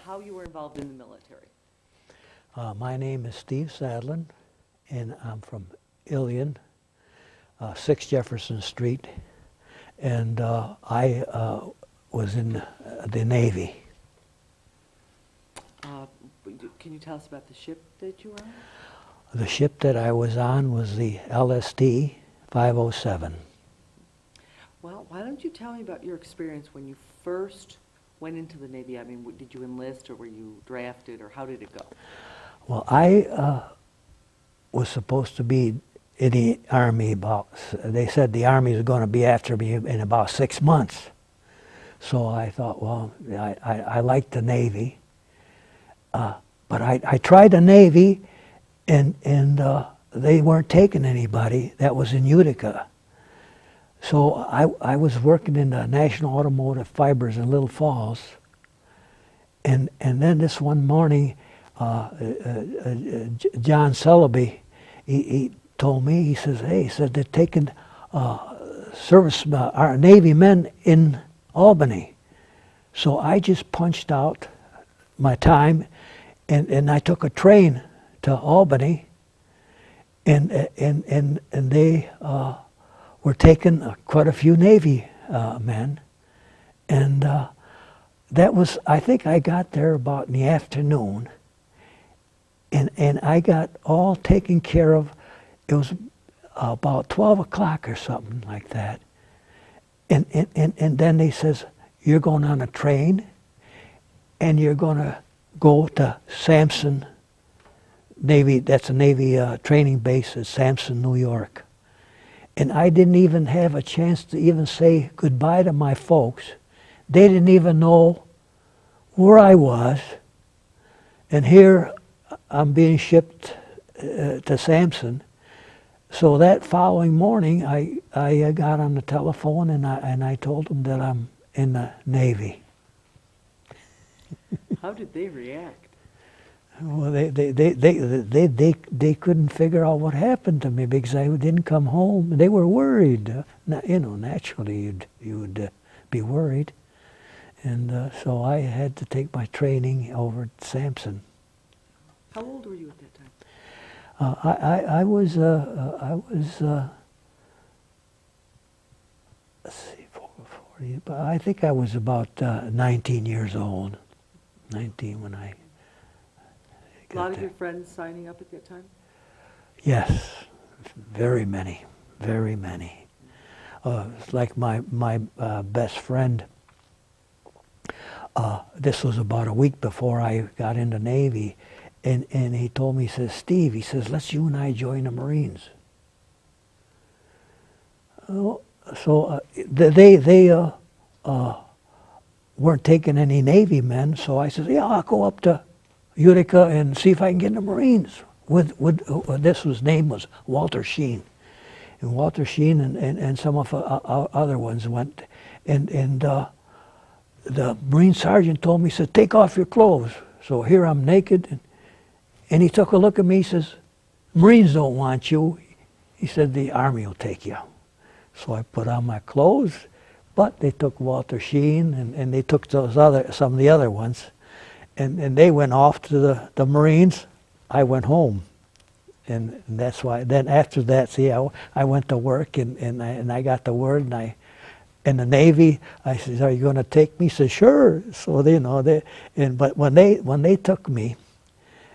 how you were involved in the military. My name is Steve Sadlon, and I'm from Ilion, 6 Jefferson Street, and I was in the Navy. Can you tell us about the ship that you were on? The ship that I was on was the LST 507. Well, why don't you tell me about your experience when you first went into the Navy? I mean, did you enlist, or were you drafted, or how did it go? Well, I was supposed to be in the Army they said the Army was going to be after me in about 6 months. So I thought, well, I liked the Navy. But I tried the Navy, and they weren't taking anybody that was in Utica. So I was working in the National Automotive Fibers in Little Falls, and then this one morning, John Selby, he told me, he says, hey, he said they're taking our Navy men in Albany. So I just punched out my time, and I took a train to Albany, and they were taking quite a few Navy men, and that was, I think I got there about in the afternoon, and I got all taken care of. It was about 12 o'clock or something like that, and then they says, you're going on a train, and you're going to go to Sampson Navy. That's a Navy training base at Sampson, New York. And I didn't even have a chance to even say goodbye to my folks. They didn't even know where I was. And here I'm being shipped to Sampson. So that following morning, I got on the telephone and I told them that I'm in the Navy. How did they react? Well, they couldn't figure out what happened to me because I didn't come home. They were worried. You know, naturally you would be worried, and so I had to take my training over at Sampson. How old were you at that time? I was let's see, 40, but I think I was about 19 years old. 19 when I got A lot of there. your friends signing up at that time? Yes, very many, very many. It's like my best friend. This was about a week before I got into Navy, and he told me, he says, Steve, he says, let's you and I join the Marines. So they weren't taking any Navy men, so I said, yeah, I'll go up to Utica and see if I can get in the Marines. This name was Walter Sheen. And Walter Sheen and some of other ones went, and the Marine sergeant told me, he said, take off your clothes. So here I'm naked, and he took a look at me, he says, Marines don't want you. He said, the Army will take you. So I put on my clothes, but they took Walter Sheen, and they took some of the other ones, and they went off to the Marines. I went home, and that's why. Then after that, see, I went to work, and I got the word, and I, in the Navy, I said, "Are you going to take me?" He said, "Sure." So but when they took me,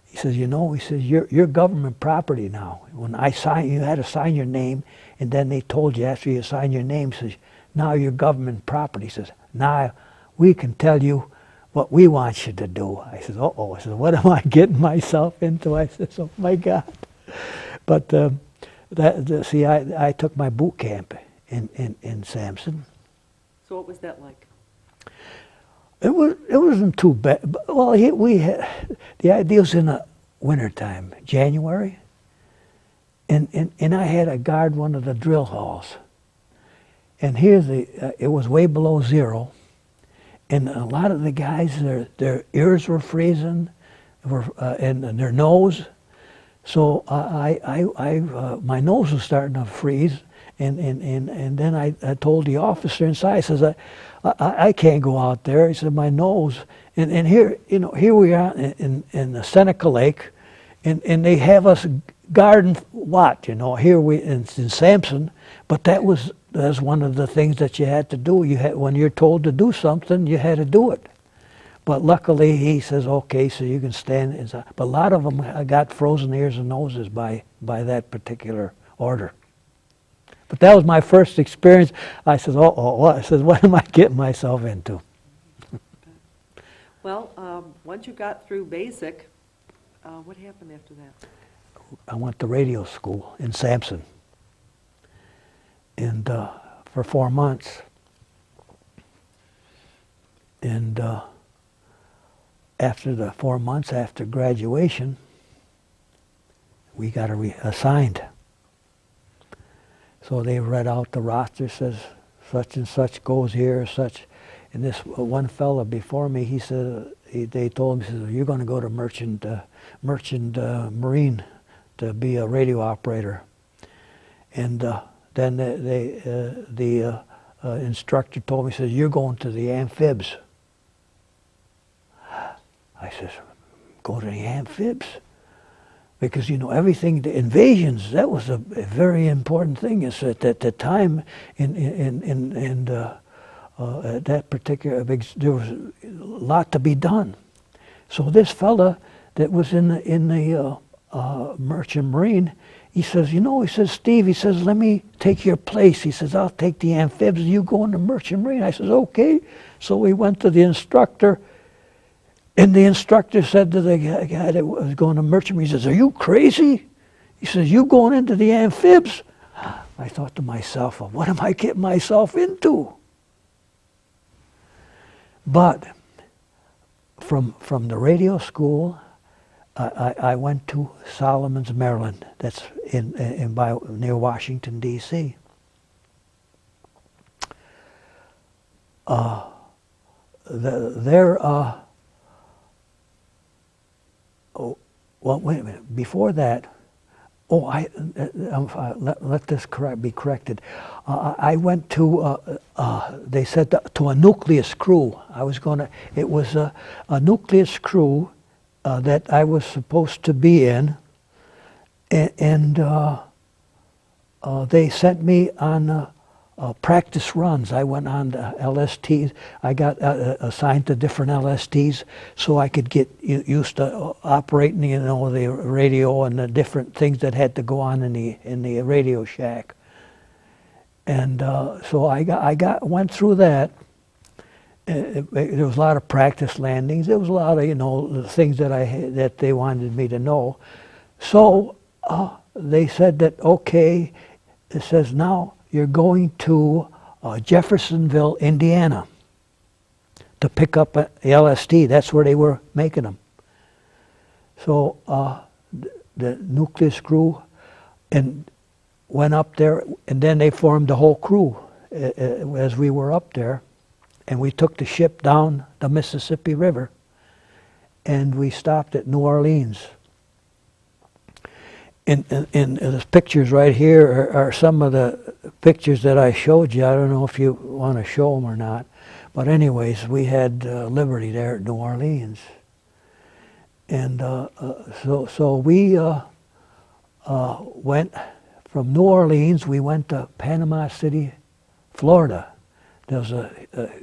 he says, "You know," he says, "you're government property now. When I sign, you had to sign your name, and then they told you after you sign your name, he says, now you're government property." He says, "Now we can tell you what we want you to do." I said, "Uh-oh." I said, "What am I getting myself into?" I said, "Oh my God." But see, I took my boot camp in Sampson. So what was that like? It wasn't too bad. Well, we had, the idea was in the wintertime, January, and I had to guard one of the drill halls. And here's it was way below zero, and a lot of the guys, their ears were freezing, and their nose. So my nose was starting to freeze, And then I told the officer inside, I says, I can't go out there. He said, my nose. And here, you know, here we are in the Seneca Lake, and they have us guarding what, you know, here we in Sampson, but that's one of the things that you had to do. You had, when you're told to do something, you had to do it. But luckily, he says, okay, so you can stand inside. But a lot of them got frozen ears and noses by that particular order. But that was my first experience. I said, I said, what am I getting myself into? Well, once you got through basic, what happened after that? I went to radio school in Sampson, and for 4 months. And after the 4 months after graduation, we got assigned. So they read out the roster, says such and such goes here, such. And this one fella before me, he said, they told him, he said, you're going to go to merchant marine to be a radio operator. And then the instructor told me, he says, you're going to the amphibs. I says, go to the amphibs? Because, you know, everything, the invasions, that was a very important thing. Is at the time, at that particular, there was a lot to be done. So this fella that was in the merchant marine, he says, you know, he says, Steve, he says, let me take your place. He says, I'll take the amphibs, you go in the merchant marine. I says, okay. So we went to the instructor, and the instructor said to the guy that was going to merchant marine, he says, are you crazy? He says, you going into the amphibs? I thought to myself, well, what am I getting myself into? But from the radio school, I went to Solomons, Maryland. That's near Washington, D.C. Well, wait a minute. Before that, let this be corrected. I went to, they said to a nucleus crew. It was a nucleus crew that I was supposed to be in, and they sent me on practice runs. I went on the LSTs. I got assigned to different LSTs so I could get used to operating, you know, the radio and the different things that had to go on in the Radio Shack. And so I went through that. There was a lot of practice landings. There was a lot of, you know, the things that they wanted me to know. So they said that, okay, it says now you're going to Jeffersonville, Indiana to pick up the LST. That's where they were making them. So the nucleus crew and went up there, and then they formed the whole crew as we were up there. And we took the ship down the Mississippi River, and we stopped at New Orleans. And the pictures right here are some of the pictures that I showed you. I don't know if you want to show them or not. But anyways, we had Liberty there at New Orleans. And so we went from New Orleans, we went to Panama City, Florida. There was a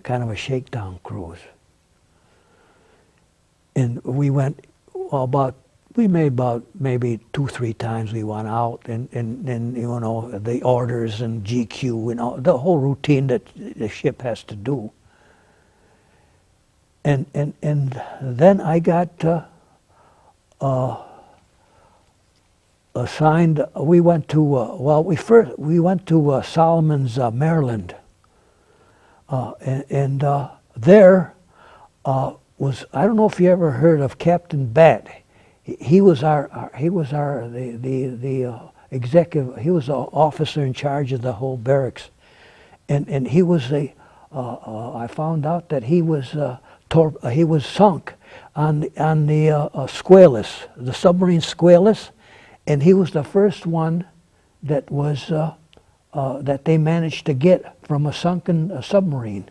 kind of a shakedown cruise. And we went we made about maybe 2-3 times we went out, and you know, the orders and GQ and all, the whole routine that the ship has to do. And then I got assigned. We went to we went to Solomons, Maryland, and there was, I don't know if you ever heard of Captain Bat. He was the executive. He was the officer in charge of the whole barracks, and he was I found out that he was sunk on the Squalus, the submarine Squalus, and he was the first one that was that they managed to get from a sunken submarine.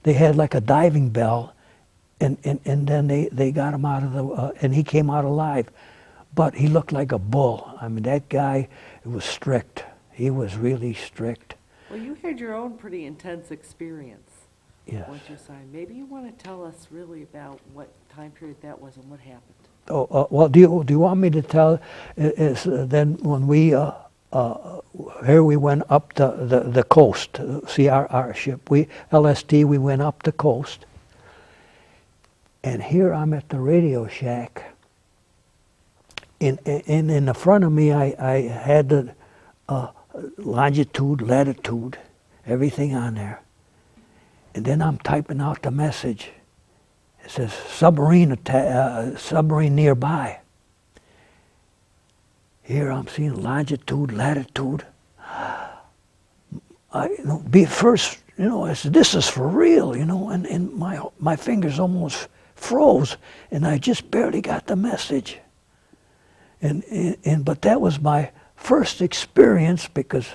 They had like a diving bell, and then they got him out of the, and he came out alive. But he looked like a bull. I mean, that guy was strict. He was really strict. Well, you had your own pretty intense experience. Yes. Once you signed. Maybe you want to tell us really about what time period that was and what happened. Oh, well, do you want me to tell? Then when we here we went up the coast. See our ship. LST. We went up the coast, and here I'm at the radio shack. In the front of me, I had the longitude, latitude, everything on there, and then I'm typing out the message. It says submarine nearby. Here I'm seeing longitude, latitude. First, I said, this is for real, and my fingers almost froze, and I just barely got the message. But that was my first experience because,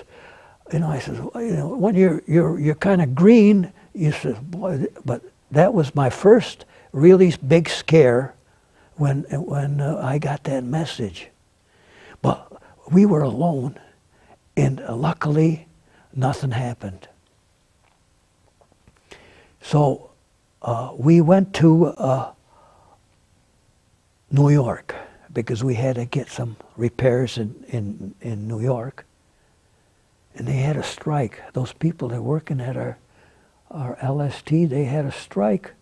I said, when you're kind of green, you said, boy, but that was my first really big scare when I got that message. But we were alone, and luckily nothing happened. So we went to New York because we had to get some repairs in New York, and they had a strike. Those people that were working at our LST, they had a strike.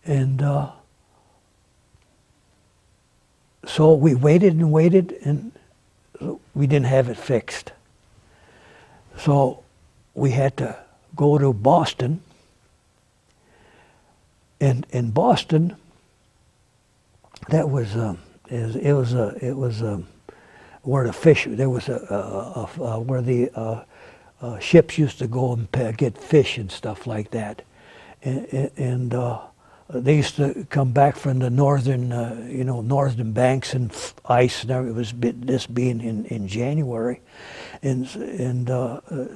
And so we waited and waited, and we didn't have it fixed. So we had to go to Boston. And in Boston, that was it was where the fish. There was where the ships used to go and get fish and stuff like that, and they used to come back from the northern, northern banks and ice. And it was this being in January, and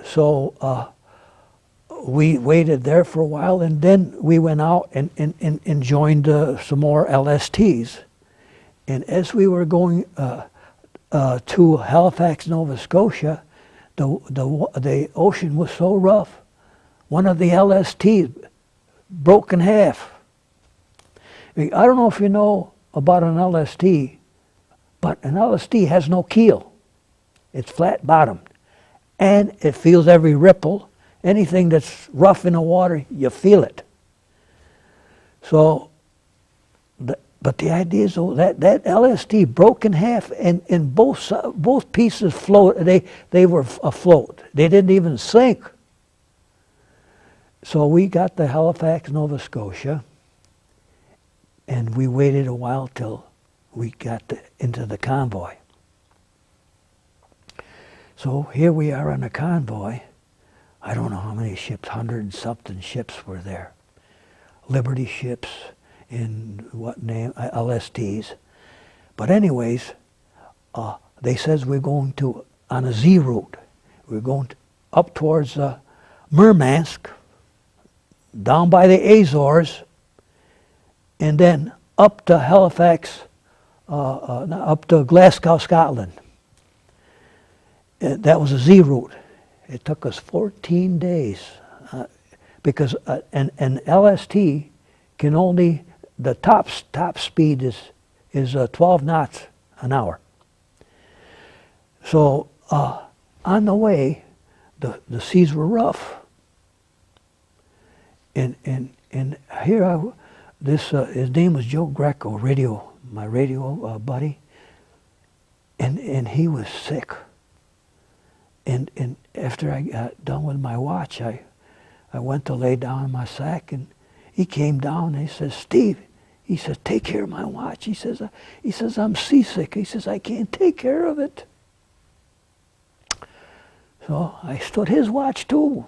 so we waited there for a while, and then we went out and joined some more LSTs. And as we were going to Halifax, Nova Scotia, the ocean was so rough. One of the LSTs broke in half. I don't know if you know about an LST, but an LST has no keel. It's flat bottomed, and it feels every ripple. Anything that's rough in the water, you feel it. So, but the idea is that LST broke in half, and both pieces float. They were afloat. They didn't even sink. So we got to Halifax, Nova Scotia, and we waited a while till we got into the convoy. So here we are on a convoy. I don't know how many ships, 100 and something ships were there. Liberty ships in what name, LSTs. But anyways, they says we're going on a Z route. We're going up towards Murmansk, down by the Azores, and then up to Halifax, up to Glasgow, Scotland. That was a Z route. It took us 14 days because an LST can only, the top speed is 12 knots an hour. So on the way, the seas were rough, and here his name was Joe Greco, my radio buddy, and he was sick. And after I got done with my watch, I went to lay down in my sack, and he came down and he says, "Steve," he says, "take care of my watch." He says, "I'm seasick." He says, "I can't take care of it." So I stood his watch too.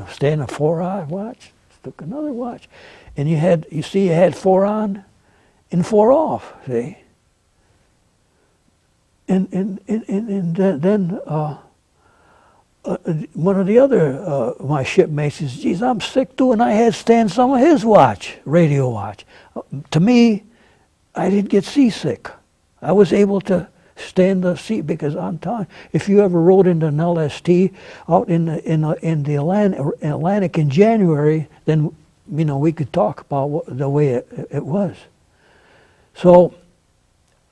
Staying a 4-hour watch, took another watch. And you had 4 on and 4 off, see? And then one of the other, my shipmates says, geez, I'm sick too, and I had Stan some of his watch, radio watch. To me, I didn't get seasick. I was able to stand the sea because I'm telling, if you ever rode into an LST out in the Atlantic in January, then we could talk about the way it was. So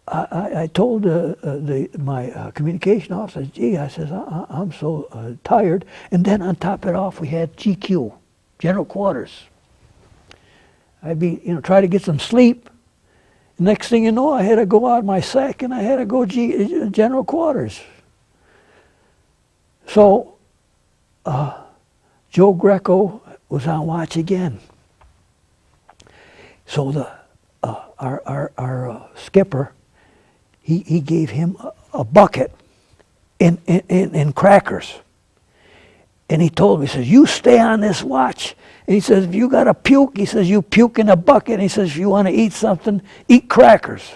I told my communication officer, gee, I says, I'm so tired. And then on top of it off, we had GQ, General Quarters. I'd be, try to get some sleep. Next thing you know, I had to go out my sack and I had to go General Quarters. So Joe Greco was on watch again. So our skipper, he gave him a bucket in crackers. And he told me, he says, you stay on this watch. And he says, if you got to puke, he says, you puke in a bucket. And he says, if you want to eat something, eat crackers.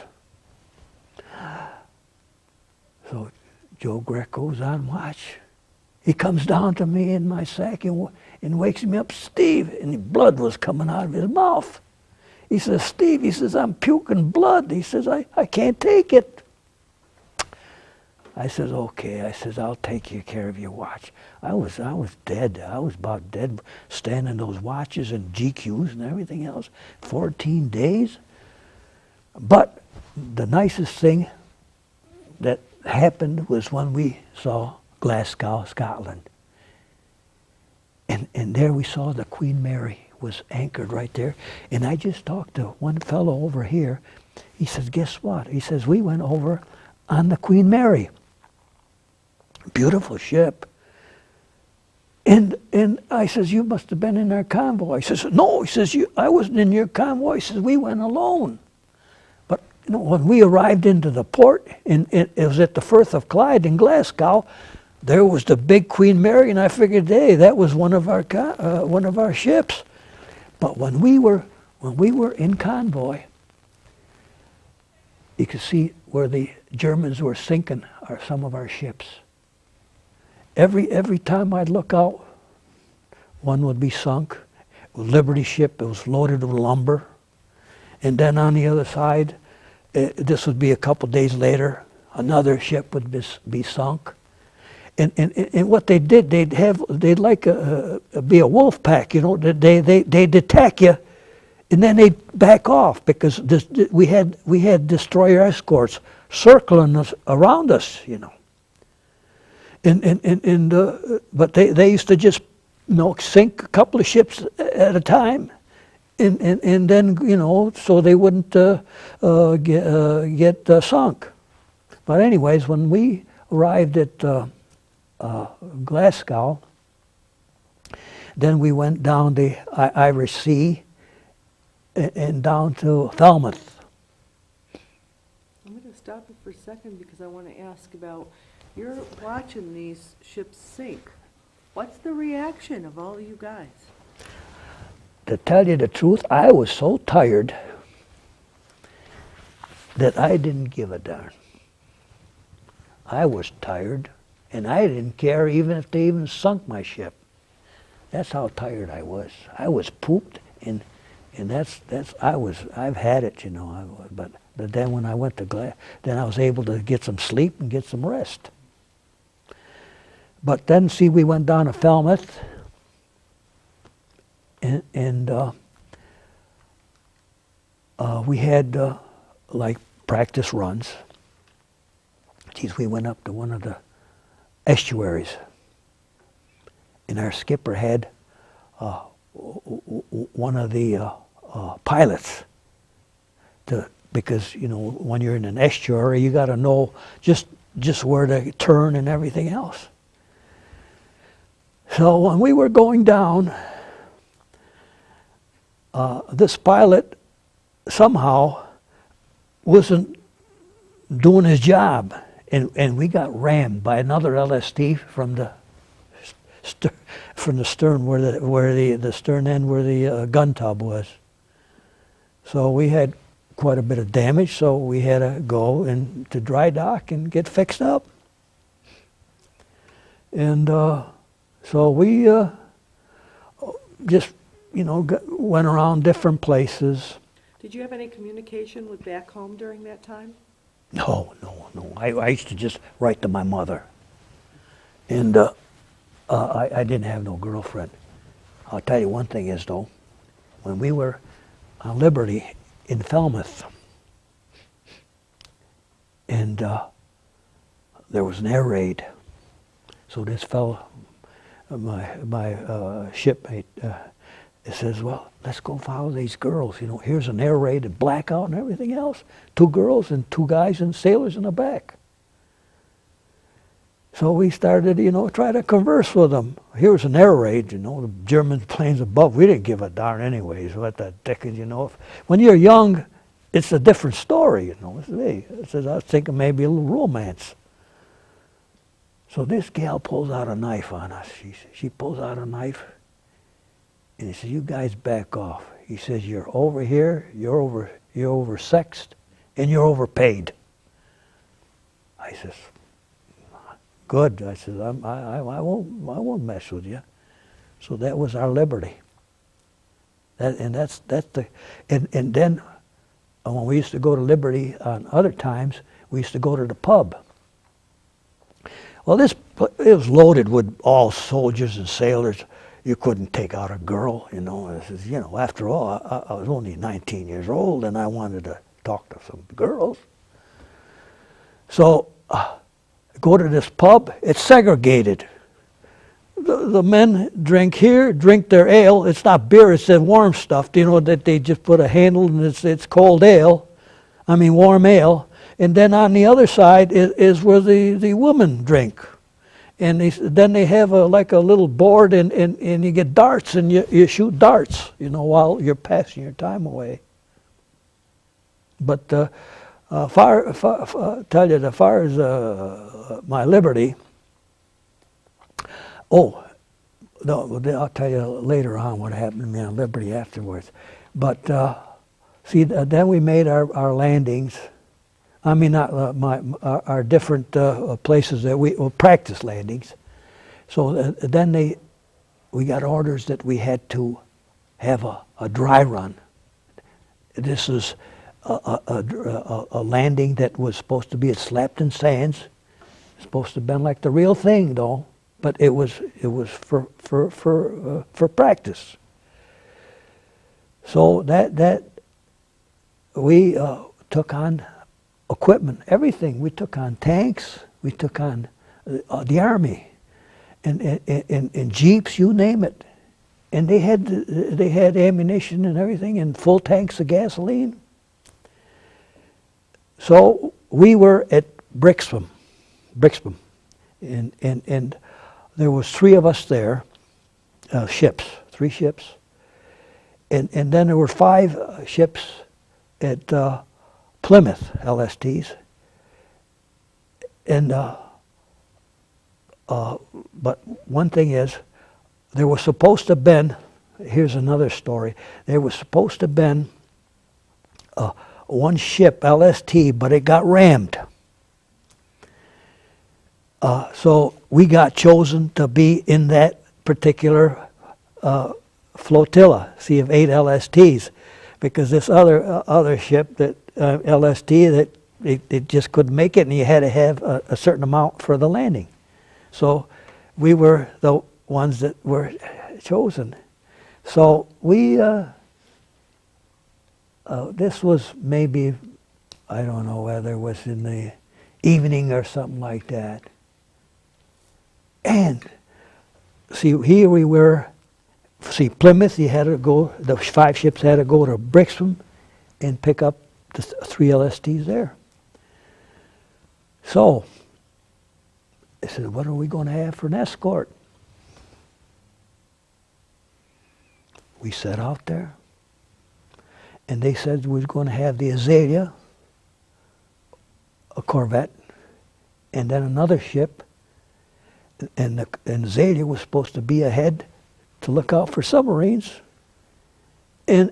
So Joe Greco's on watch. He comes down to me in my sack and wakes me up, Steve, and blood was coming out of his mouth. He says, Steve, he says, I'm puking blood. He says, I can't take it. I says, okay. I says, I'll take care of your watch. I was dead. I was about dead, standing those watches and GQs and everything else. 14 days. But the nicest thing that happened was when we saw Glasgow, Scotland. And there we saw the Queen Mary was anchored right there. And I just talked to one fellow over here. He says, guess what? He says, we went over on the Queen Mary. Beautiful ship. And I says, you must have been in our convoy. He says, no. He says, I wasn't in your convoy. He says, we went alone. But when we arrived into the port, and it was at the Firth of Clyde in Glasgow, there was the big Queen Mary, and I figured, hey, that was one of our ships. But when we were in convoy, you could see where the Germans were sinking some of our ships. Every time I'd look out, one would be sunk. It was Liberty ship. It was loaded with lumber. And then on the other side, this would be a couple days later, another ship would be sunk. And what they did, they'd like be a wolf pack, they'd attack you, and then they'd back off because we had destroyer escorts circling us around us, But they used to just sink a couple of ships at a time, and then so they wouldn't get sunk. But anyways, when we arrived at Glasgow, then we went down the Irish Sea and down to Falmouth. I'm going to stop you for a second because I want to ask about, you're watching these ships sink. What's the reaction of all you guys? To tell you the truth, I was so tired that I didn't give a darn. I was tired, and I didn't care even if they even sunk my ship. That's how tired I was. I was pooped, and I've had it, but then when I went to then I was able to get some sleep and get some rest. But then, see, we went down to Falmouth, and we had like practice runs. Geez, we went up to one of the estuaries, and our skipper had one of the pilots because when you're in an estuary, you got to know just where to turn and everything else. So when we were going down, this pilot somehow wasn't doing his job, and we got rammed by another LST from the stern where the stern end where the gun tub was. So we had quite a bit of damage, so we had to go to dry dock and get fixed up. And so we just, went around different places. Did you have any communication with back home during that time? No. I used to just write to my mother. And I didn't have no girlfriend. I'll tell you one thing is, though, when we were on Liberty in Falmouth, and there was an air raid. So this fellow, my shipmate, says, well, let's go follow these girls. Here's an air raid and blackout and everything else. 2 girls and 2 guys and sailors in the back. So we started, try to converse with them. Here was an air raid, the German planes above. We didn't give a darn anyways. What the dickens, when you're young, it's a different story, Hey, I was thinking maybe a little romance. So this gal pulls out a knife on us. She pulls out a knife, and he says, you guys back off. He says, you're over here, you're oversexed, and you're overpaid. I says, good. I said, I won't mess with you. So that was our liberty. And then when we used to go to Liberty on other times, we used to go to the pub. Well, it was loaded with all soldiers and sailors. You couldn't take out a girl, After all, I was only 19 years old, and I wanted to talk to some girls. So go to this pub. It's segregated. The men drink here, drink their ale. It's not beer, it's that warm stuff, that they just put a handle, and it's cold ale. Warm ale. And then on the other side is where the women drink. And then they have like a little board, and you get darts, and you shoot darts, while you're passing your time away. But tell you, as far as my liberty, no, I'll tell you later on what happened to me on Liberty afterwards. But then we made our landings. Our different places that we practice landings. So then we got orders that we had to have a dry run. This is a landing that was supposed to be at Slapton Sands. It's supposed to have been like the real thing, though, but it was for practice. So that we took on equipment, everything. We took on tanks. We took on the Army, and jeeps, you name it. And they had ammunition and everything, and full tanks of gasoline. So we were at Brixham, and there was 3 of us there, 3 ships, and then there were 5 ships at Plymouth, LSTs, and but one thing is, there was supposed to have been, here's another story, there was supposed to have been one ship, LST, but it got rammed. So we got chosen to be in that particular flotilla, sea of 8 LSTs, because this other ship, that LST, that it just couldn't make it, and you had to have a certain amount for the landing. So we were the ones that were chosen. So we, this was maybe, I don't know whether it was in the evening or something like that. And see, here we were, Plymouth, you had to go, the 5 ships had to go to Brixham and pick up the 3 LSTs there. So, I said, what are we going to have for an escort? We set out there, and they said we were going to have the Azalea, a corvette, and then another ship, and Azalea was supposed to be ahead to look out for submarines, and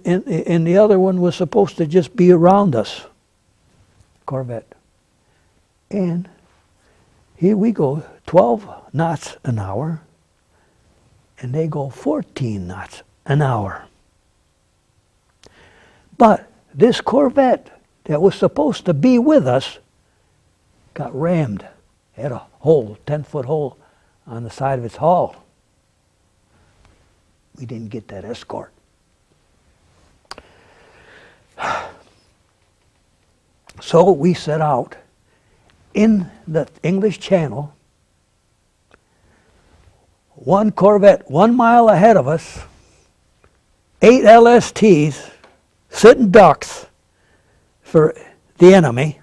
the other one was supposed to just be around us, corvette. And Here we go 12 knots an hour, and they go 14 knots an hour. But this Corvette that was supposed to be with us got rammed. Had a hole, 10-foot hole on the side of its hull. We didn't get that escort. So we set out in the English Channel, one Corvette 1 mile ahead of us, 8 LSTs, sitting ducks for the enemy,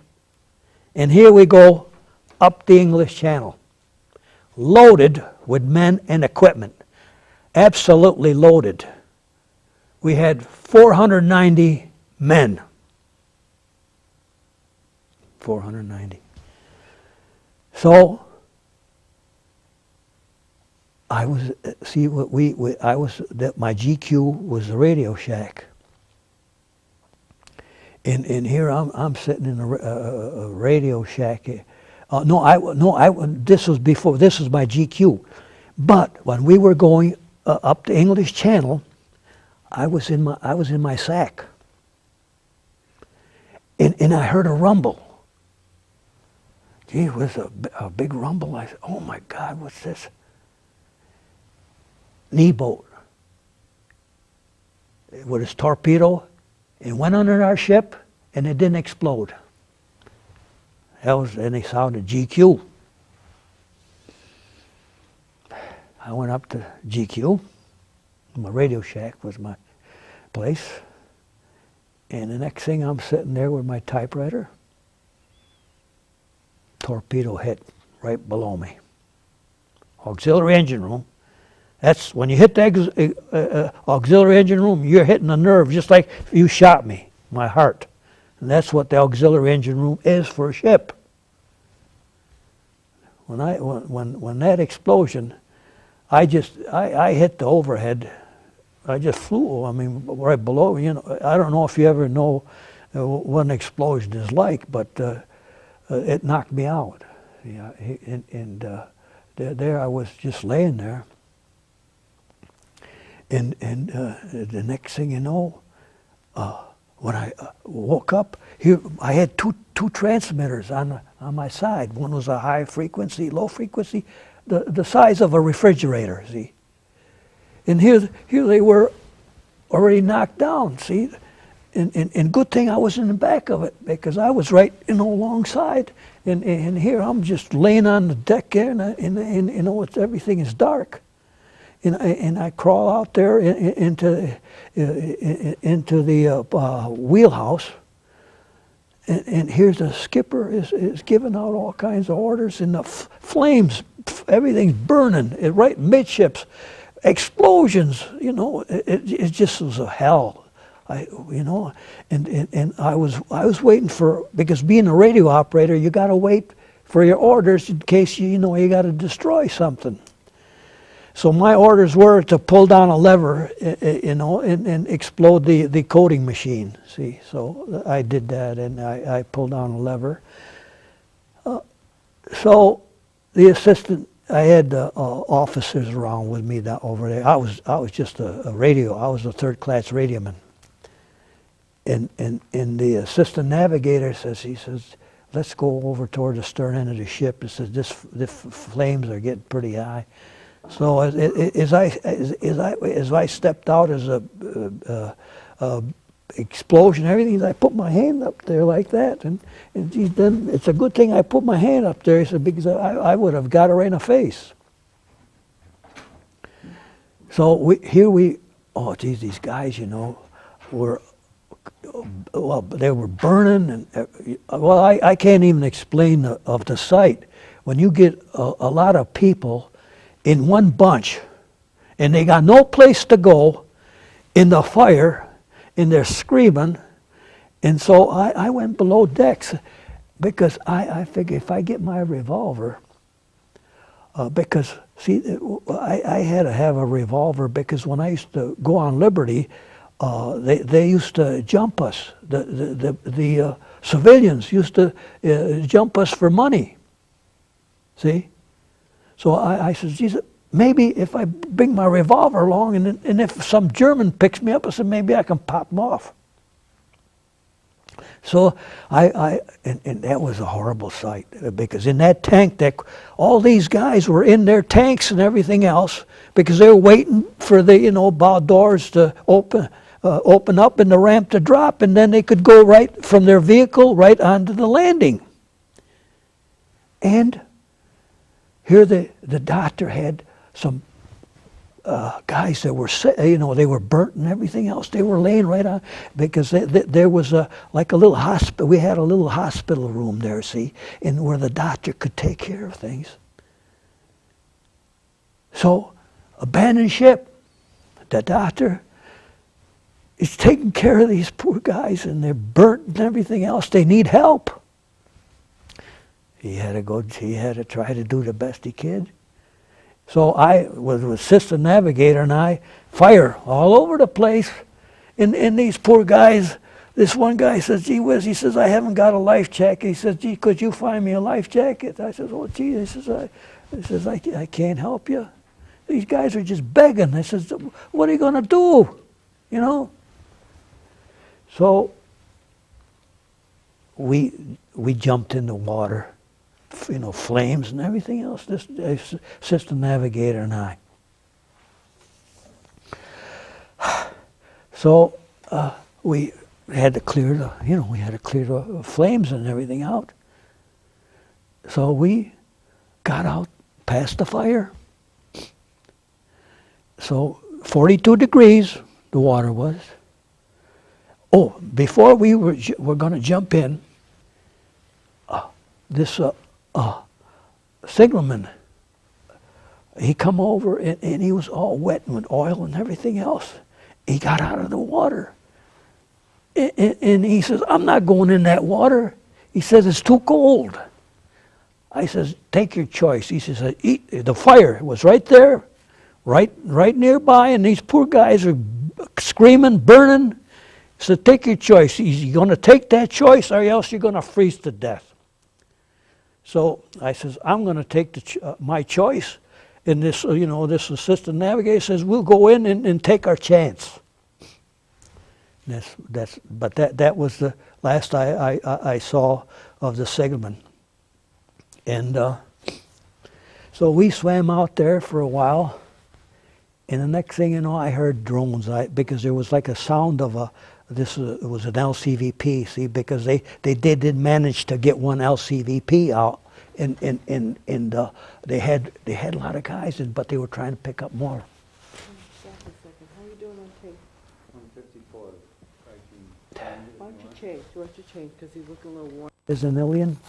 and here we go up the English Channel, loaded with men and equipment, absolutely loaded. We had 490 men. 490. So I was my GQ was the Radio Shack, and here I'm sitting in a Radio Shack. This was before. This was my GQ, but when we were going up the English Channel, I was in my sack, and I heard a rumble. Gee, it was a big rumble. I said, "Oh my God, what's this?" Knee boat with his torpedo, and went under our ship, and it didn't explode. And they sounded GQ. I went up to GQ. My Radio Shack was my place. And the next thing, I'm sitting there with my typewriter. Torpedo hit right below me. Auxiliary engine room. That's when you hit the auxiliary engine room, you're hitting a nerve just like you shot me, my heart. And that's what the auxiliary engine room is for a ship. When that explosion, I hit the overhead. I just flew. I mean, right below. You know, I don't know if you ever know what an explosion is like, but it knocked me out. Yeah, there I was just laying there. And the next thing you know, when I woke up, here I had two transmitters on my side. One was a high frequency, low frequency, the size of a refrigerator. See, and here they were, already knocked down. See, and good thing I was in the back of it because I was right alongside. And here I'm just laying on the deck there, and everything is dark. And I crawl out there into the wheelhouse, and here's the skipper is giving out all kinds of orders, and the flames, everything's burning right midships, explosions. You know, it just was a hell. And I was waiting for, because being a radio operator, you got to wait for your orders in case you got to destroy something. So my orders were to pull down a lever, and explode the coding machine. See, so I did that, and I pulled down a lever. So the assistant, I had officers around with me over there. I was just a radio. I was a third-class radioman. And the assistant navigator says, let's go over toward the stern end of the ship. He says, the flames are getting pretty high. So as I stepped out as a explosion, everything, I put my hand up there like that, and then it's a good thing I put my hand up there. He said, because I would have got her in the face. So oh geez, these guys, were. Well, they were burning, and I can't even explain of the sight. When you get a lot of people in one bunch, and they got no place to go in the fire, and they're screaming, and so I went below decks because I figured if I get my revolver, because see, I had to have a revolver because when I used to go on Liberty, they used to jump us. The civilians used to jump us for money. See? So I said, Jesus, maybe if I bring my revolver along and if some German picks me up, I said, maybe I can pop him off. So and that was a horrible sight, because in that tank, all these guys were in their tanks and everything else, because they were waiting for the bow doors to open up and the ramp to drop, and then they could go right from their vehicle right onto the landing. And here the doctor had some guys that were, they were burnt and everything else. They were laying right on, because there was like a little hospital. We had a little hospital room there, see, and where the doctor could take care of things. So, abandoned ship. The doctor is taking care of these poor guys, and they're burnt and everything else. They need help. He had to try to do the best he could. So I was with Sister Navigator, and I fire all over the place. And these poor guys, this one guy says, gee whiz, he says, I haven't got a life jacket. He says, gee, could you find me a life jacket? I says, oh, gee, he says, I can't help you. These guys are just begging. I says, what are you going to do? So we jumped in the water. Flames and everything else. This Sister Navigator and I. So we had to clear the flames and everything out. So we got out past the fire. So 42 degrees the water was. Oh, before we were going to jump in, this signalman, he come over and he was all wet with oil and everything else. He got out of the water. And he says, I'm not going in that water. He says, it's too cold. I says, take your choice. He says, the fire was right there, right nearby, and these poor guys are screaming, burning. He said, take your choice. You're going to take that choice, or else you're going to freeze to death. So I says, I'm going to take my choice. And this assistant navigator says, we'll go in and take our chance. But that was the last I saw of the signalman. And so we swam out there for a while, and the next thing you know, I heard drones. Because there was like a sound of it was an LCVP, see, because they did manage to get one LCVP out, and they had a lot of guys, but they were trying to pick up more. Stop a second. How are you doing on tape? 154. Why don't you change? Why don't you change? Because he's looking a little warm. Is an alien?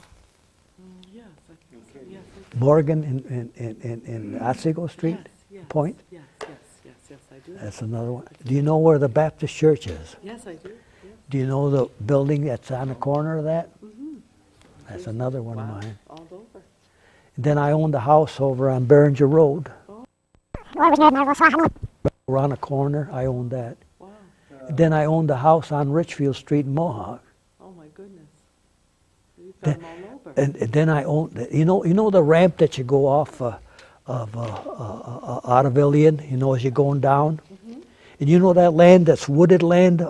Yes, I think so. Yes, I think Morgan in Otsego Street yes, Point? Yes, I do. That's another one. Do you know where the Baptist church is? Yes, I do. Yes. Do you know the building that's on the corner of that? Mm-hmm. That's another one of Wow, mine. all over. Then I owned a house over on Behringer Road. Oh. Around the corner, I owned that. Wow. Then I owned a house on Richfield Street in Mohawk. Oh my goodness. You've got them all over. And then I owned, you know the ramp that you go off out of Ilion, as you're going down? Mm-hmm. And you know that land that's wooded land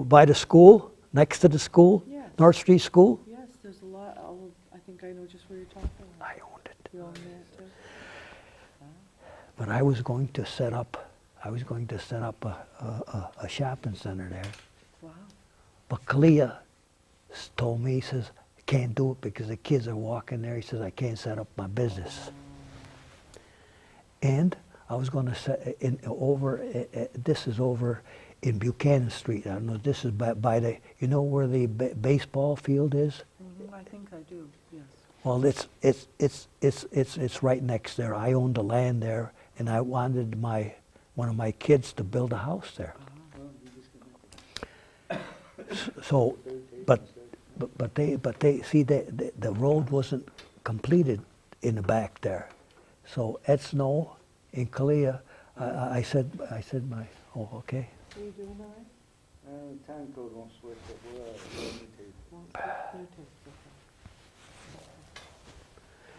by the school, next to the school? Yes. North Street School? Yes, there's a lot. I think I know just where you're talking about. I owned it. You own that too? But I was going to set up a shopping center there. Wow. But Kalia told me, he says, I can't do it because the kids are walking there. He says, I can't set up my business. And I was going to set this is over in Buchanan Street. I don't know, this is by the, where the baseball field is? Mm-hmm. I think I do, yes. Well, it's right next there. I owned the land there, and I wanted one of my kids to build a house there. So, but they see the road wasn't completed in the back there. So Ed Snow in Kalia, I said okay. Are you doing all right? Time code won't switch, but we're on the tape. Won't switch? New tape, okay.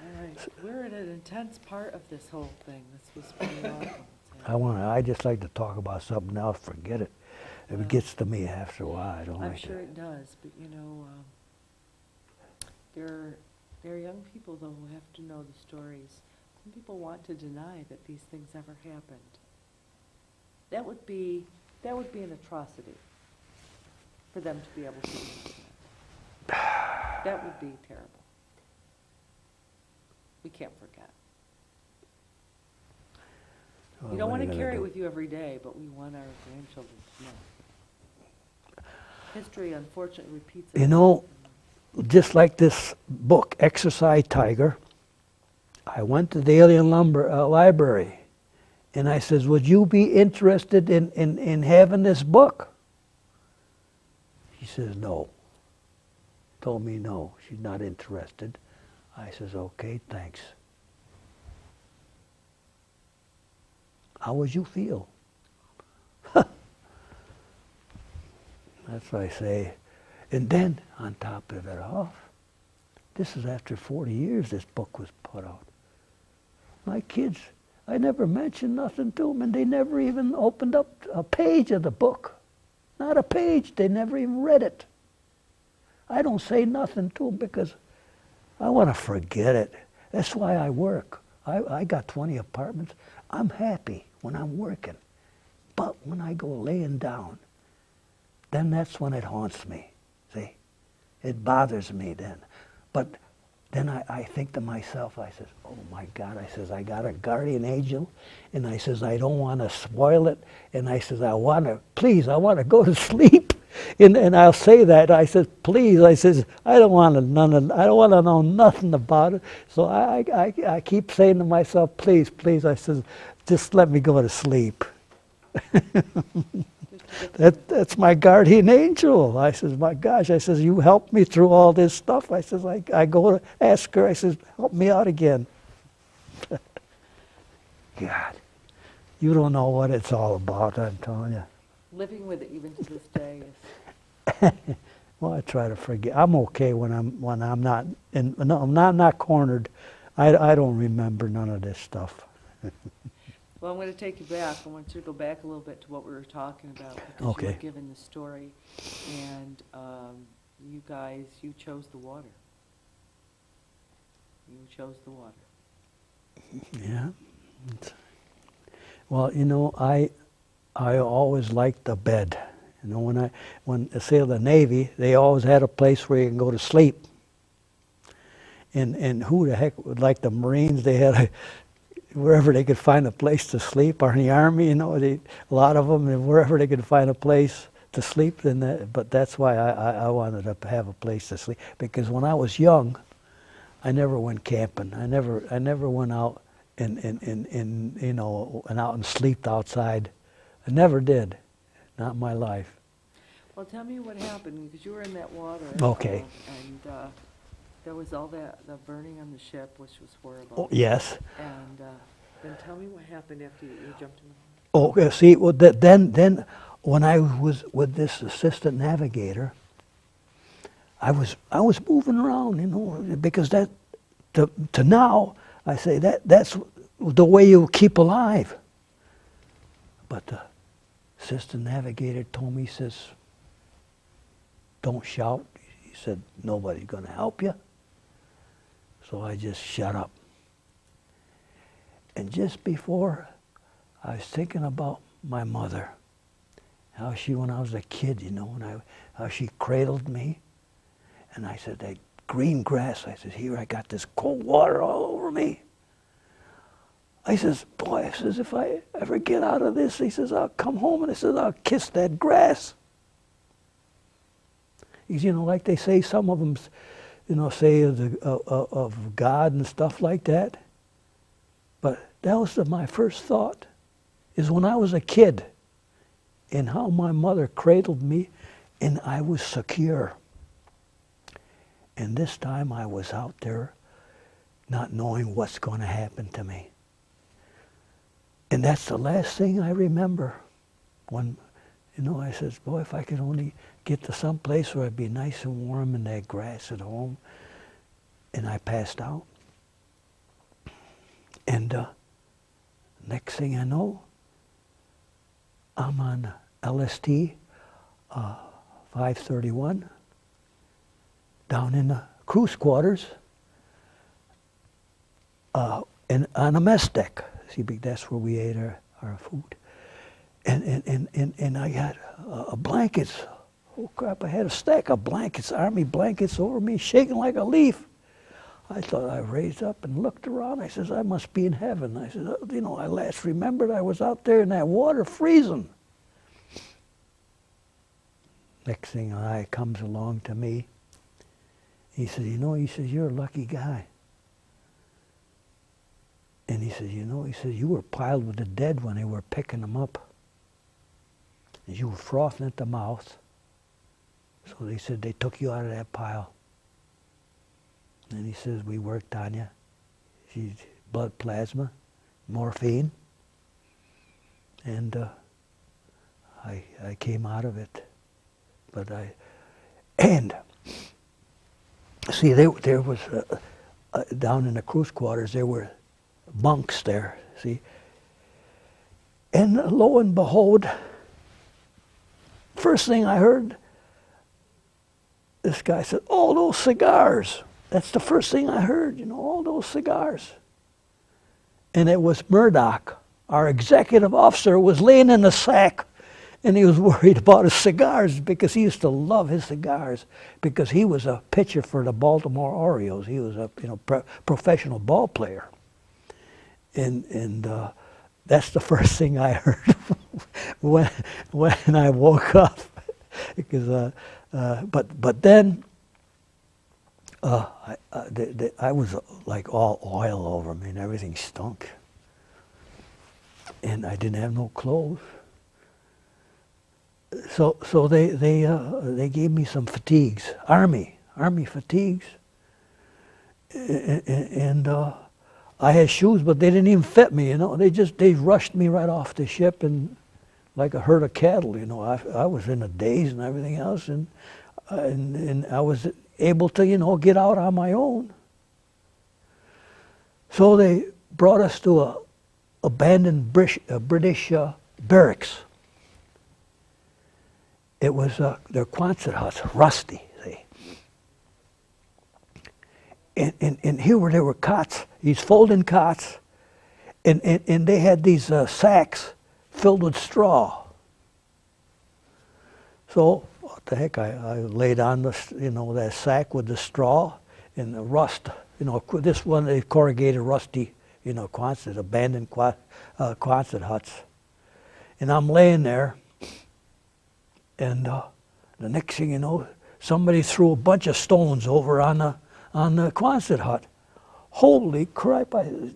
All right, we're at an intense part of this whole thing. This was pretty awful. I just like to talk about something else, forget it. If Well, it gets to me after a while, I don't I'm like sure it. it does, but you know, there are young people though who have to know the stories. Some people want to deny that these things ever happened. That would be an atrocity for them to be able to do that. That would be terrible. We can't forget. Well, We don't what are want to you carry gonna it with you every day, but we want our grandchildren to know. History unfortunately repeats itself. You know, just like this book, Exercise Tiger, I went to the Alien Library, and I says, would you be interested in having this book? She says, no. Told me no, she's not interested. I says, okay, thanks. How would you feel? That's what I say. And then, on top of it all, this is after 40 years this book was put out. My kids, I never mentioned nothing to them, and they never even opened up a page of the book. Not a page. They never even read it. I don't say nothing to them because I want to forget it. That's why I work. I got 20 apartments. I'm happy when I'm working. But when I go laying down, then that's when it haunts me. See? It bothers me then. But then I think to myself, I says, oh my God, I says, I got a guardian angel, and I says, I don't want to spoil it, and I says, I want to go to sleep. And I'll say that, I says, please, I says, I don't want to know nothing about it. So I keep saying to myself, please, I says, just let me go to sleep. That's my guardian angel. I says, my gosh, I says, you helped me through all this stuff. I says, I go to ask her, I says, help me out again. God, you don't know what it's all about, I'm telling you. Living with it even to this day is... Well, I try to forget. I'm okay when I'm not I'm not cornered. I don't remember none of this stuff. Well, I'm going to take you back. I want you to go back a little bit to what we were talking about, because you Okay. were given the story, and you guys, you chose the water. You chose the water. Yeah. Well, you know, I always liked the bed. You know, when I sailed the Navy, they always had a place where you can go to sleep. And who the heck would like the Marines? They had wherever they could find a place to sleep, or in the Army, you know, a lot of them, and wherever they could find a place to sleep. But that's why I wanted to have a place to sleep, because when I was young, I never went camping. I never went out and you know, and out and slept outside. I never did, not in my life. Well, tell me what happened, because you were in that water. Okay. And there was all the burning on the ship, which was horrible. Oh, yes. And then tell me what happened after you jumped in the Oh, water. see, well, then when I was with this assistant navigator, I was moving around, you know, because that to now I say that's the way you keep alive. But the assistant navigator told me, he says, don't shout. He said, nobody's going to help you. So I just shut up. And just before, I was thinking about my mother, how she, when I was a kid, you know, how she cradled me. And I said, that green grass, I said, here I got this cold water all over me. I says, boy, I says, if I ever get out of this, he says, I'll come home and I says, I'll kiss that grass. You know, like they say, some of them, you know, say of God and stuff like that. But that was my first thought, is when I was a kid, and how my mother cradled me, and I was secure. And this time I was out there not knowing what's going to happen to me. And that's the last thing I remember. When, you know, I says, boy, if I could only get to some place where I'd be nice and warm in that grass at home. And I passed out. And next thing I know, I'm on LST 531 down in the cruise quarters and on a mess deck. See, that's where we ate our food. And I got blankets. Oh crap, I had a stack of blankets, army blankets over me, shaking like a leaf. I thought I raised up and looked around. I says, I must be in heaven. I said, you know, I last remembered I was out there in that water freezing. Next thing, a guy comes along to me. He says, you know, he says, you're a lucky guy. And he says, you know, he says, you were piled with the dead when they were picking them up. And you were frothing at the mouth. So they said they took you out of that pile. And he says, we worked on you. She's blood plasma, morphine. And I came out of it. But see, there was, down in the cruise quarters, there were bunks there, see. And lo and behold, first thing I heard, this guy said, oh, those cigars. That's the first thing I heard, you know, all those cigars. And it was Murdoch, our executive officer, was laying in a sack, and he was worried about his cigars because he used to love his cigars because he was a pitcher for the Baltimore Orioles. He was a professional ball player. And that's the first thing I heard when I woke up. Because but then I was like all oil over me and everything stunk. And I didn't have no clothes. So they gave me some fatigues, army fatigues, and I had shoes, but they didn't even fit me. You know, they rushed me right off the ship and like a herd of cattle. You know, I was in a daze and everything else, and I was able to, you know, get out on my own. So they brought us to a abandoned British barracks. It was their Quonset huts, rusty, see. And here where there were cots, these folding cots, and they had these sacks filled with straw. So what the heck, I laid on that sack with the straw and the rust. You know, this one they corrugated rusty, Quonset, abandoned Quonset huts. And I'm laying there. And the next thing you know, somebody threw a bunch of stones over on the Quonset hut. Holy crap!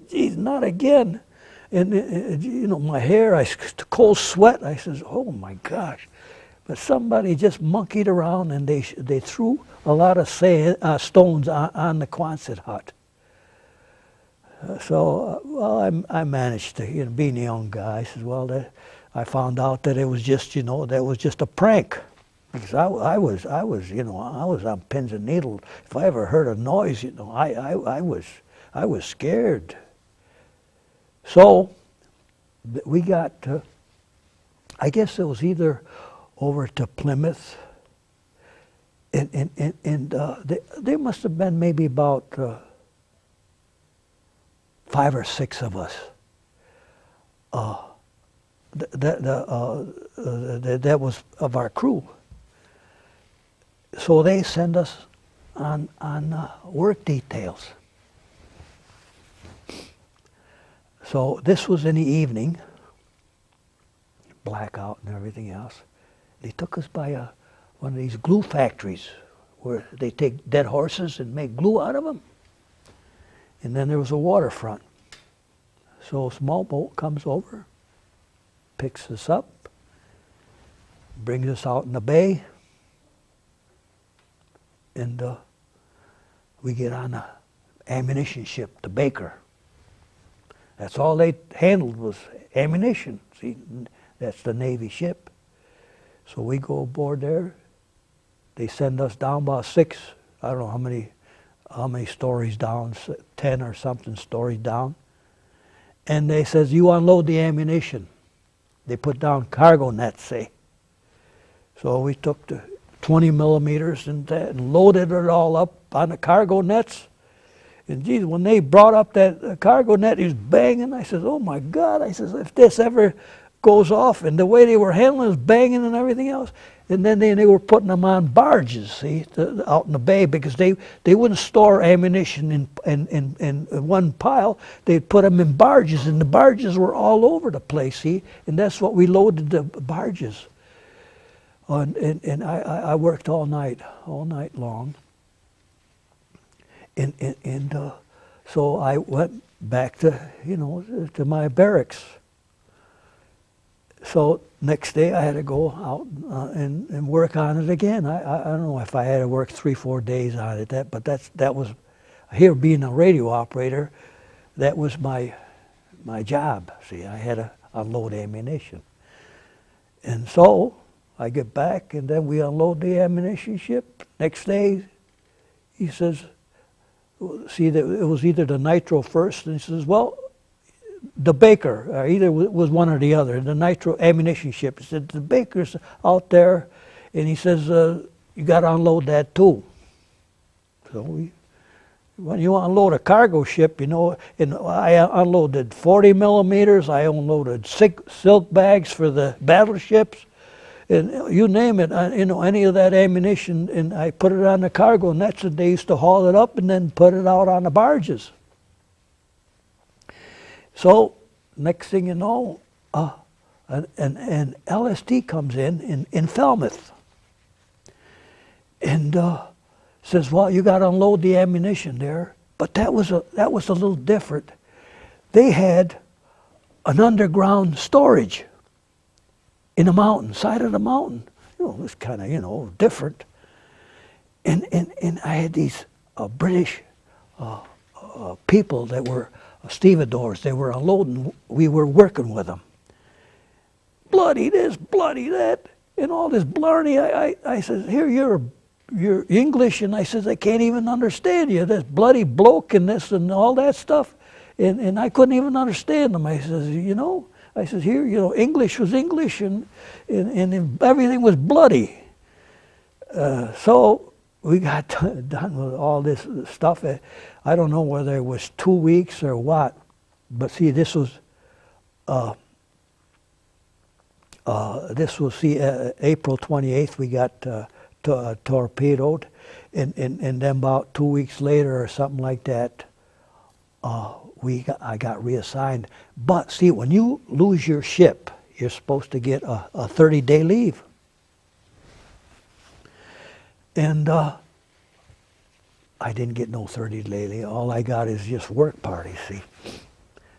Geez, not again! And my hair, cold sweat. I says, oh my gosh! But somebody just monkeyed around and they threw a lot of stones on the Quonset hut. So I managed to, being a young guy, I says, well, I found out that it was just, that was just a prank, because I was on pins and needles. If I ever heard a noise, I was scared. So we got, I guess it was either over to Plymouth, and there must have been maybe about 5 or 6 of us. That was of our crew. So they send us on work details. So this was in the evening, blackout and everything else. They took us by one of these glue factories where they take dead horses and make glue out of them. And then there was a waterfront. So a small boat comes over, picks us up, brings us out in the bay, and we get on an ammunition ship, the Baker. That's all they handled was ammunition. See, that's the Navy ship. So we go aboard there. They send us down about 6, I don't know how many stories down, 10 or something stories down. And they says, you unload the ammunition. They put down cargo nets, say. So we took the 20 millimeters and loaded it all up on the cargo nets. And geez, when they brought up that cargo net, he was banging. I says, oh my God. I says, if this ever goes off, and the way they were handling it, banging and everything else. And then they were putting them on barges, see, out in the bay, because they wouldn't store ammunition in one pile. They'd put them in barges, and the barges were all over the place, see, and that's what we loaded the barges on. And I worked all night long. And so I went back to, to my barracks. So next day I had to go out and work on it again. I don't know if I had to work 3-4 days on it, but that was, here being a radio operator, that was my job. See, I had to unload ammunition. And so I get back, and then we unload the ammunition ship. Next day, he says, see, it was either the nitro first, and he says, well, the baker, either was one or the other, the nitro ammunition ship. He said, the baker's out there, and he says, you got to unload that too. So when you unload a cargo ship, and I unloaded 40 millimeters, I unloaded silk bags for the battleships, and you name it, any of that ammunition, and I put it on the cargo nets, and they used to haul it up and then put it out on the barges. So next thing you know, an LST comes in Falmouth, and says, well, you got to unload the ammunition there. But that was a little different. They had an underground storage in the mountain, side of the mountain. It was kind of different. And I had these British people that were stevedores. They were unloading. We were working with them. Bloody this, bloody that, and all this blarney. I says, here, you're English, and I says, I can't even understand you. This bloody bloke and this and all that stuff, and I couldn't even understand them. I says, I says, here, English was English, and everything was bloody. So we got done with all this stuff. I don't know whether it was 2 weeks or what, but see, this was April 28th. We got torpedoed, and then about 2 weeks later or something like that, I got reassigned. But see, when you lose your ship, you're supposed to get a 30-day leave. And I didn't get no 30-day leave. All I got is just work parties, see.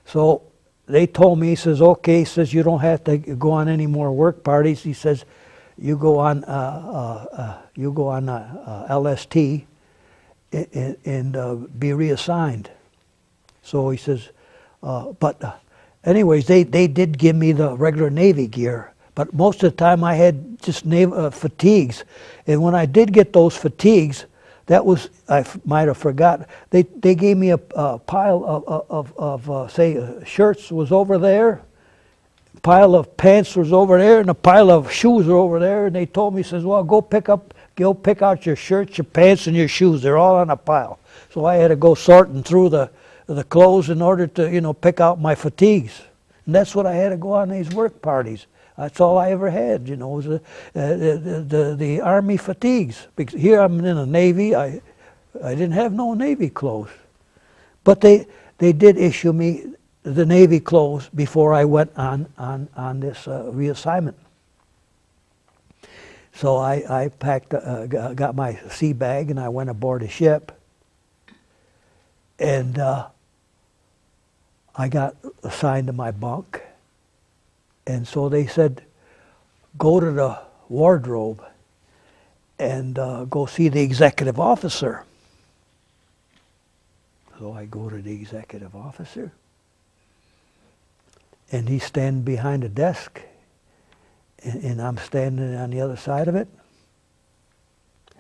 So they told me, he says, okay, he says, you don't have to go on any more work parties. He says, you go on LST and be reassigned. So he says, but anyways, they did give me the regular Navy gear. But most of the time I had just fatigues. And when I did get those fatigues, that was, I might have forgot, they gave me a pile of say, shirts was over there, pile of pants was over there, and a pile of shoes were over there. And they told me, says, well, go pick out your shirts, your pants, and your shoes. They're all on a pile. So I had to go sorting through the clothes in order to, pick out my fatigues. And that's what I had to go on these work parties. That's all I ever had, was the Army fatigues. Because here I'm in the Navy. I didn't have no Navy clothes. But they did issue me the Navy clothes before I went on this reassignment. So I packed, got my sea bag, and I went aboard a ship. And I got assigned to my bunk. And so they said, go to the wardrobe and go see the executive officer. So I go to the executive officer, and he's standing behind a desk, and I'm standing on the other side of it.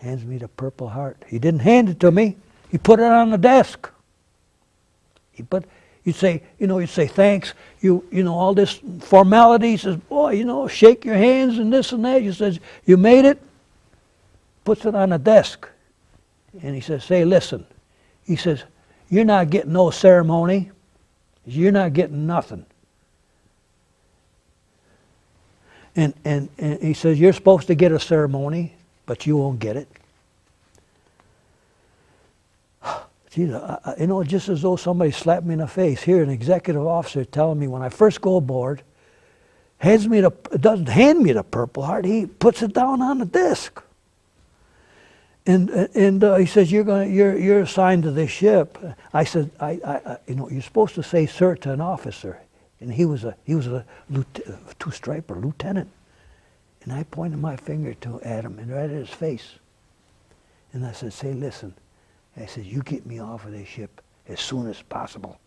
Hands me the Purple Heart. He didn't hand it to me. He put it on the desk. You'd say, you'd say thanks. All this formality. He says, boy, shake your hands and this and that. He says, you made it. Puts it on the desk. And he says, say, listen. He says, you're not getting no ceremony. You're not getting nothing. And he says, you're supposed to get a ceremony, but you won't get it. Jesus, just as though somebody slapped me in the face. Here, an executive officer telling me when I first go aboard, doesn't hand me the Purple Heart. He puts it down on the desk. And he says, you're assigned to this ship. I said, you're supposed to say sir to an officer. And he was a two-striper lieutenant. And I pointed my finger at him and right at his face. And I said, say, listen. I said, you get me off of this ship as soon as possible.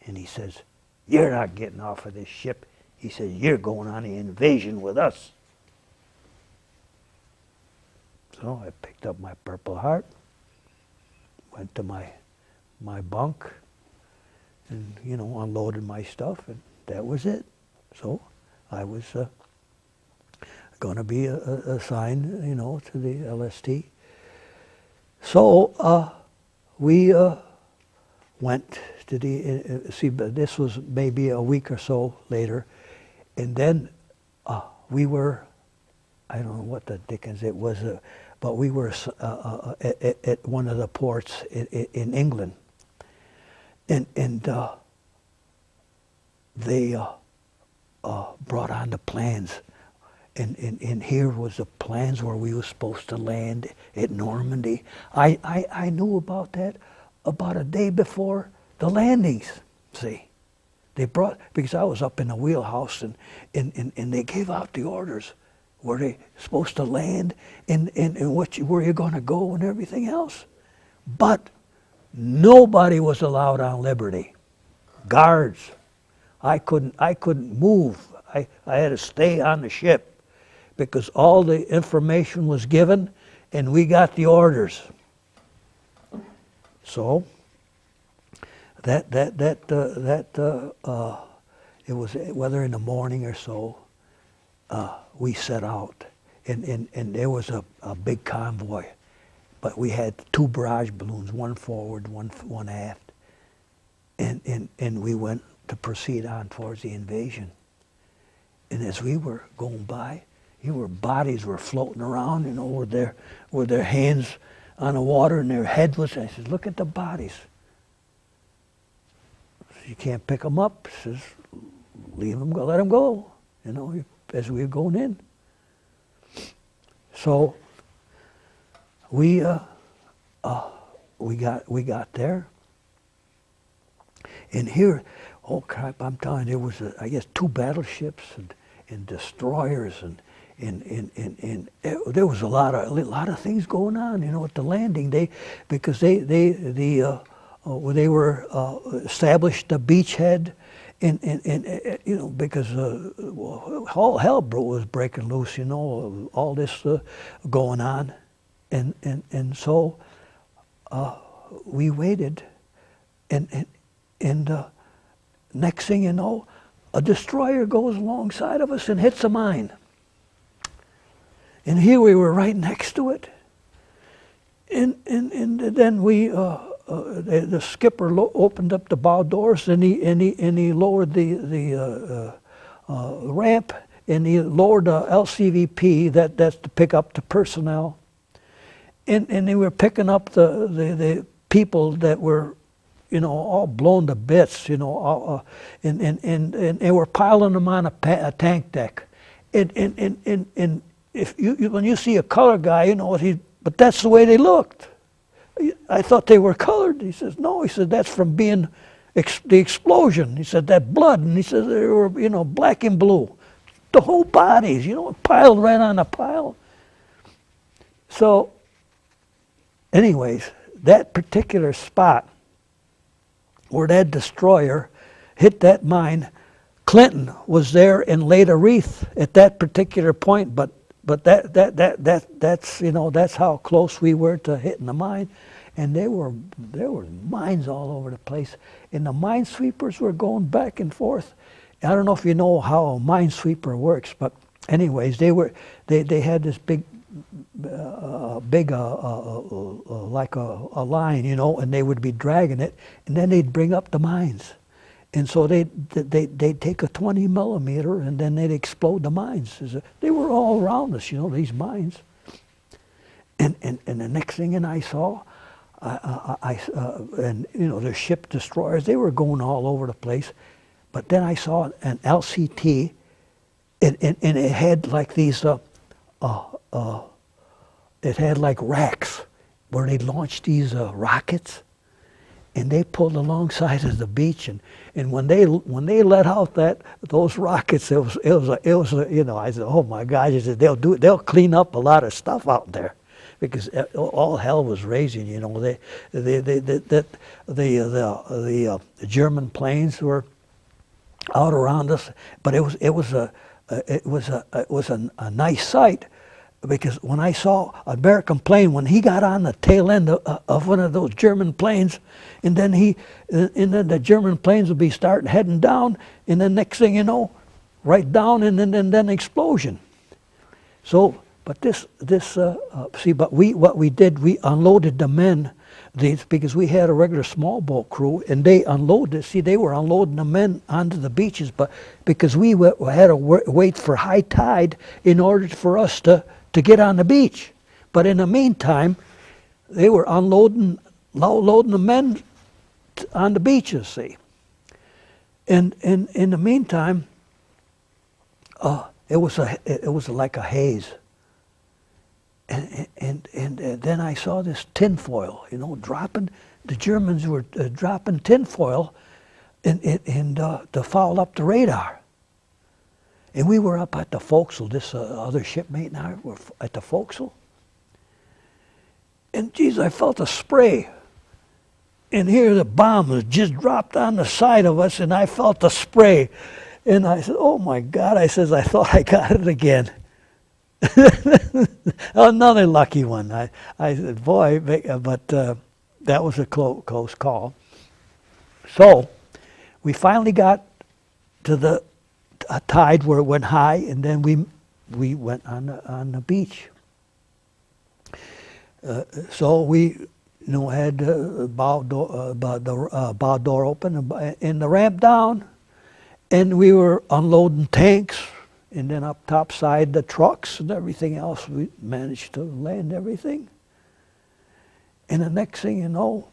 And he says, you're not getting off of this ship. He says, you're going on the invasion with us. So I picked up my Purple Heart, went to my bunk, and, unloaded my stuff, and that was it. So I was going to be assigned, to the LST. So we went to but this was maybe a week or so later, and then we were, I don't know what the dickens it was, but we were at one of the ports in England, and they brought on the plans. And here was the plans where we were supposed to land at Normandy. I knew about that about a day before the landings, see. They brought, because I was up in the wheelhouse, and they gave out the orders where they supposed to land and where you're going to go and everything else. But nobody was allowed on liberty. Guards. I couldn't move. I had to stay on the ship, because all the information was given and we got the orders. So it was whether in the morning or so, we set out, and there was a big convoy, but we had 2 barrage balloons, one forward, one aft, and we went to proceed on towards the invasion. And as we were going by, bodies were floating around, with their hands on the water and their head was. I said, look at the bodies. You can't pick them up. He says, leave them go, let them go. As we were going in. So we got there, and here, oh crap! I'm telling you, there was I guess 2 battleships and destroyers and there was a lot of things going on, at the landing. Because they were established a beachhead, and because all hell was breaking loose, all this going on, and so we waited, and next thing you know, a destroyer goes alongside of us and hits a mine. And here we were right next to it. And then the skipper opened up the bow doors, and he lowered the ramp, and he lowered the LCVP that's to pick up the personnel. And they were picking up the people that were, all blown to bits, and they were piling them on a tank deck. And if when you see a colored guy, but that's the way they looked. I thought they were colored. He says, no. He said, that's from being the explosion. He said, that blood. And he said, they were, black and blue. The whole bodies, piled right on a pile. So, anyways, that particular spot where that destroyer hit that mine, Clinton was there and laid a wreath at that particular point, but that's that's how close we were to hitting the mine, and there were mines all over the place, and the minesweepers were going back and forth. I don't know if you know how a minesweeper works, but anyways, they had this big like a line, you know, and they would be dragging it, and then they'd bring up the mines. And so they'd take a 20 millimeter and then they'd explode the mines. They were all around us, you know, these mines. And the next thing I saw, and you know, the ship destroyers, they were going all over the place. But then I saw an LCT, and it had like these, it had like racks where they launched these rockets. And they pulled alongside of the beach, and when they let out those rockets, it was you know, I said, oh my gosh, I said, they'll clean up a lot of stuff out there, because all hell was raising, you know. The German planes were out around us, but it was a nice sight. Because when I saw an American plane, when he got on the tail end of one of those German planes, and then the German planes would be heading down, and then next thing you know, right down, and then explosion. So, but what we did, we unloaded the men, because we had a regular small boat crew, and they unloaded. See, they were unloading the men onto the beaches, but because we had to wait for high tide in order for us to get on the beach. But in the meantime, they were loading the men on the beaches, see. And in the meantime, it was like a haze. And then I saw this tinfoil, you know, dropping. The Germans were dropping tinfoil to foul up the radar. And we were up at the forecastle, this other shipmate and I were at the forecastle. And geez, I felt a spray. And here the bomb was just dropped on the side of us, and I felt the spray. And I said, oh my God, I thought I got it again. Another lucky one. I said, boy, but that was a close call. So we finally got to a tide where it went high, and then we went on the beach. So we, you know, had the bow door open and the ramp down, and we were unloading tanks, and then up topside the trucks and everything else. We managed to land everything. And the next thing you know,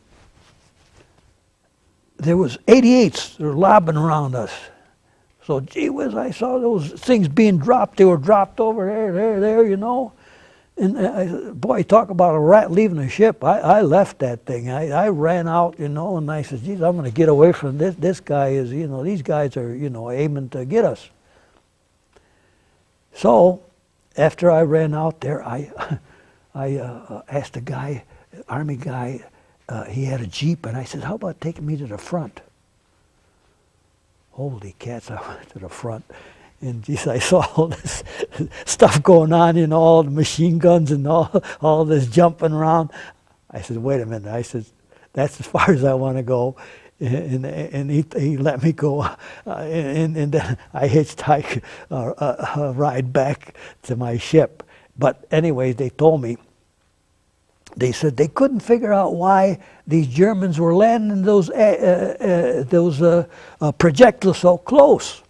there was 88s that were lobbing around us. So, gee whiz, I saw those things being dropped. They were dropped over there, you know. And I said, boy, talk about a rat leaving a ship. I left that thing. I ran out, you know, and I said, geez, I'm going to get away from this. This guy is, you know, these guys are, you know, aiming to get us. So, after I ran out there, I asked a guy, Army guy, he had a Jeep, and I said, how about taking me to the front? Holy cats, I went to the front, and geez, I saw all this stuff going on, you know, all the machine guns and all this jumping around. I said, wait a minute. I said, that's as far as I want to go. And he let me go, and then I hitchhiked a ride back to my ship. But anyway, they told me, they said they couldn't figure out why these Germans were landing those projectiles so close.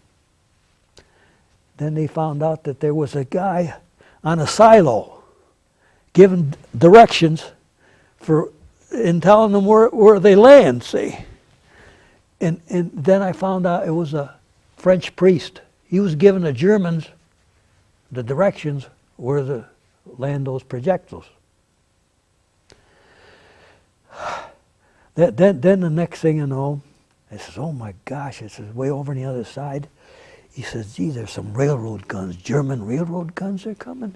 Then they found out that there was a guy on a silo giving directions and telling them where they land, see. And then I found out it was a French priest. He was giving the Germans the directions where to land those projectiles. Then the next thing you know, I says, oh my gosh, it says way over on the other side. He says, gee, there's some railroad guns, German railroad guns are coming.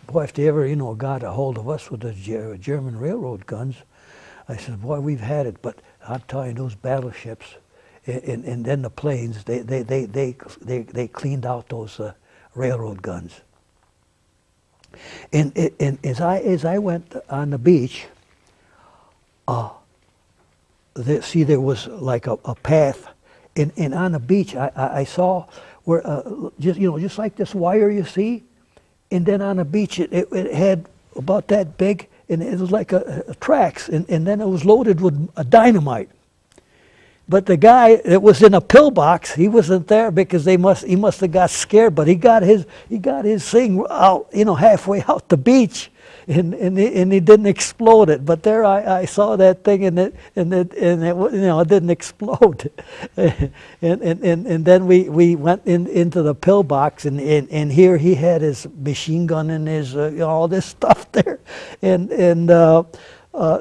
Boy, if they ever, you know, got a hold of us with the German railroad guns, I said, boy, we've had it. But I'm telling you, those battleships and then the planes, they cleaned out those railroad guns. And as I went on the beach, see, there was like a path, and on the beach I saw where just like this wire you see, and then on the beach it had about that big, and it was like a tracks, and then it was loaded with a dynamite. But the guy that was in a pillbox, he wasn't there because he must have got scared. But he got his thing out, halfway out the beach, and he didn't explode it. But there I saw that thing, and it didn't explode. and then we went into the pillbox, and here he had his machine gun and his all this stuff there,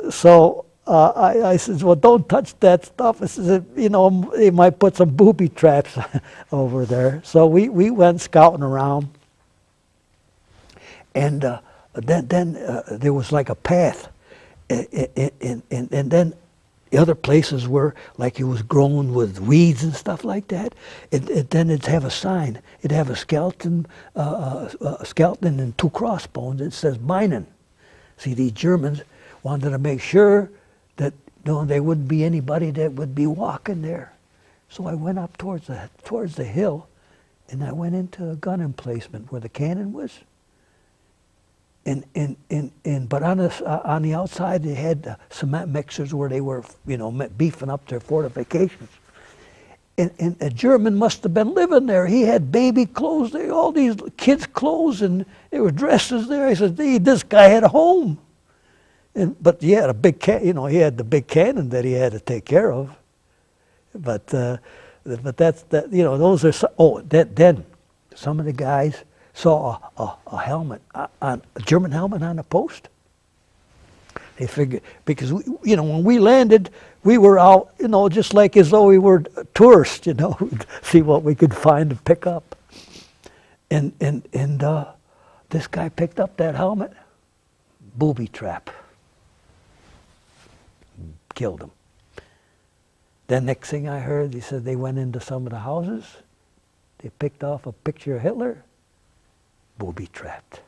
so. I says, well, don't touch that stuff. I says, they might put some booby traps over there. So we went scouting around, and then there was like a path, and then the other places were like it was grown with weeds and stuff like that. Then it'd have a sign. It'd have a skeleton and 2 crossbones. It says mining. See, these Germans wanted to make sure that there wouldn't be anybody that would be walking there. So I went up towards the hill, and I went into a gun emplacement where the cannon was. But on the outside they had cement mixers where they were beefing up their fortifications. And a German must have been living there. He had baby clothes there, all these kids' clothes, and they were dresses there. I said, this guy had a home. But he had a big he had the big cannon that he had to take care of. But that's that. Those are then some of the guys saw a helmet, a German helmet on a post. They figured, because when we landed, we were out, just like as though we were tourists, see what we could find to pick up. And this guy picked up that helmet, booby trap. Killed him. Then next thing I heard, he said they went into some of the houses, they picked off a picture of Hitler, booby trapped.